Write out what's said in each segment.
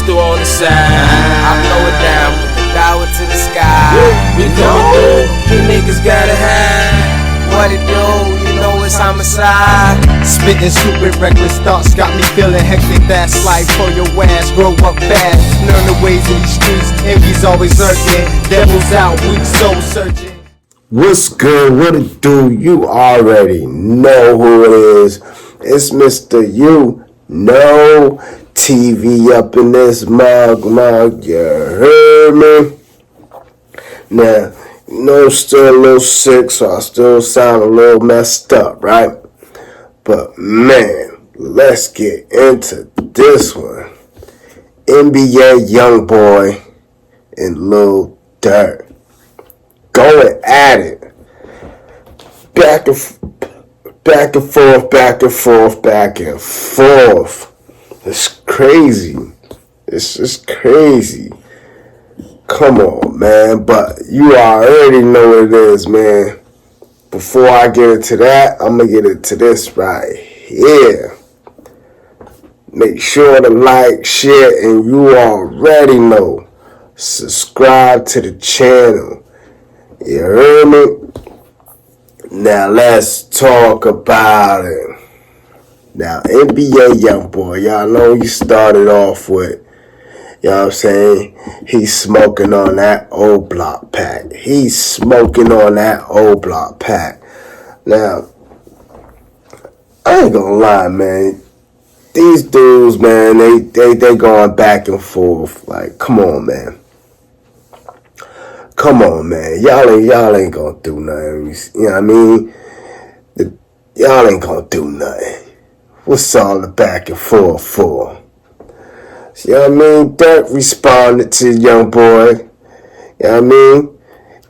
pistol on the side. I blow it down, put the dollar to the sky. We coming through, you niggas gotta have what it do, you know it's homicide. Spitting stupid reckless thoughts got me feeling hectic. That's life for your ass, grow up fast. Learn the ways of these streets, envy's always lurking. Devil's out, weak soul searching. What's good? What it do? You already know who it is. It's Mr. YOUNGBOY TV up in this mug, you heard me? Now, you know, I'm still a little sick, so I still sound a little messed up, right? But man, let's get into this one. NBA YoungBoy and LUL DURK going at it. Back and forth. It's crazy. It's just crazy. Come on, man. But you already know what it is, man. Before I get into that, I'm going to get into this right here. Make sure to like, share, and you already know. Subscribe to the channel. You heard me? Now let's talk about it. Now, NBA YoungBoy, y'all know he started off with, you know what I'm saying? He's smoking on that O'Block pack. Now, I ain't gonna lie, man. These dudes, man, they going back and forth. Like, come on, man. Y'all ain't gonna do nothing. You know what I mean? Y'all ain't gonna do nothing. What's all the back and forth for? You know what I mean? Dirk responded to YoungBoy. You know what I mean?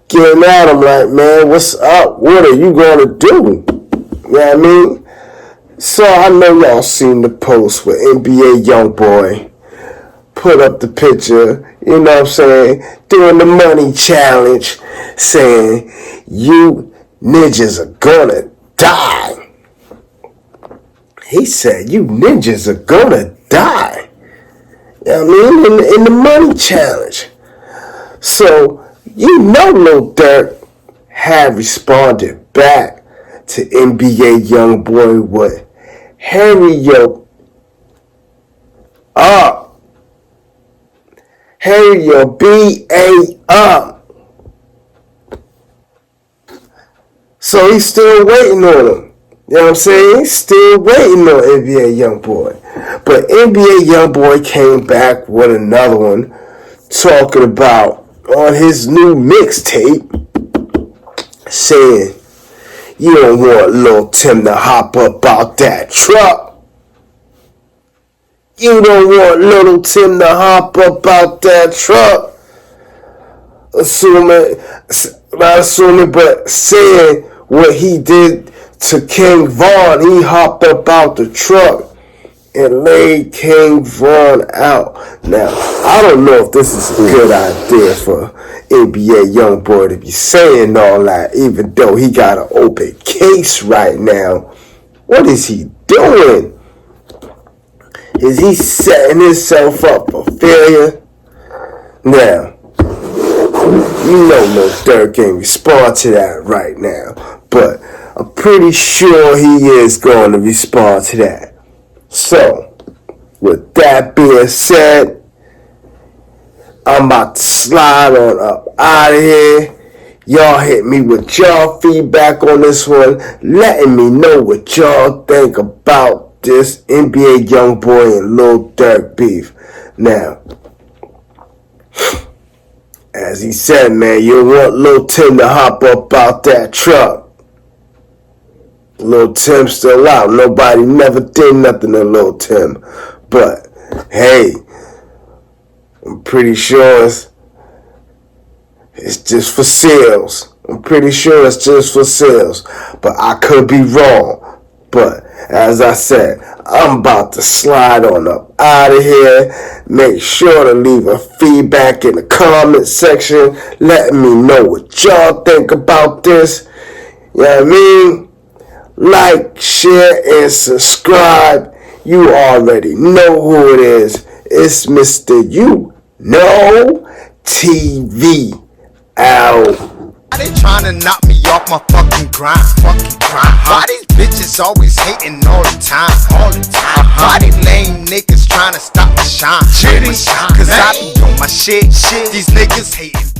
Getting at him like, man, what's up? What are you gonna do? You know what I mean? So I know y'all seen the post with NBA YoungBoy put up the picture, you know what I'm saying, doing the money challenge, saying, you ninjas are gonna die. He said, you ninjas are gonna die. You know what I mean? In the money challenge. So, you know Lil Durk had responded back to NBA YoungBoy with, hurry your up. Hurry your B.A. up. So he's still waiting on him. You know what I'm saying? He's still waiting on NBA YoungBoy. But NBA YoungBoy came back with another one talking about on his new mixtape saying, you don't want Lil Tim to hop up out that truck. You don't want Little Tim to hop up out that truck. But saying what he did to King Von, he hopped up out the truck and laid King Von out. Now, I don't know if this is a good idea for NBA YoungBoy to be saying all that, even though he got an open case right now. What is he doing? Is he setting himself up for failure? Now, you know Lil Durk can't respond to that right now, but I'm pretty sure he is going to respond to that. So, with that being said, I'm about to slide on up out of here. Y'all hit me with y'all feedback on this one, letting me know what y'all think about this NBA YoungBoy and Lil Durk beef. Now, as he said, man, you want Lil Tim to hop up out that truck. Lil Tim still out. Nobody never did nothing to Lil Tim. But, hey, I'm pretty sure it's just for sales. But I could be wrong. But as I said, I'm about to slide on up out of here. Make sure to leave a feedback in the comment section, letting me know what y'all think about this. You know what I mean? Like, share, and subscribe. You already know who it is. it's Mr. UKNOOo TV out. Why they tryna knock me off my fucking grind? Why these bitches always hating all the time? Why they lame niggas tryna stop the shine? Cause I be on my shit. These niggas hating.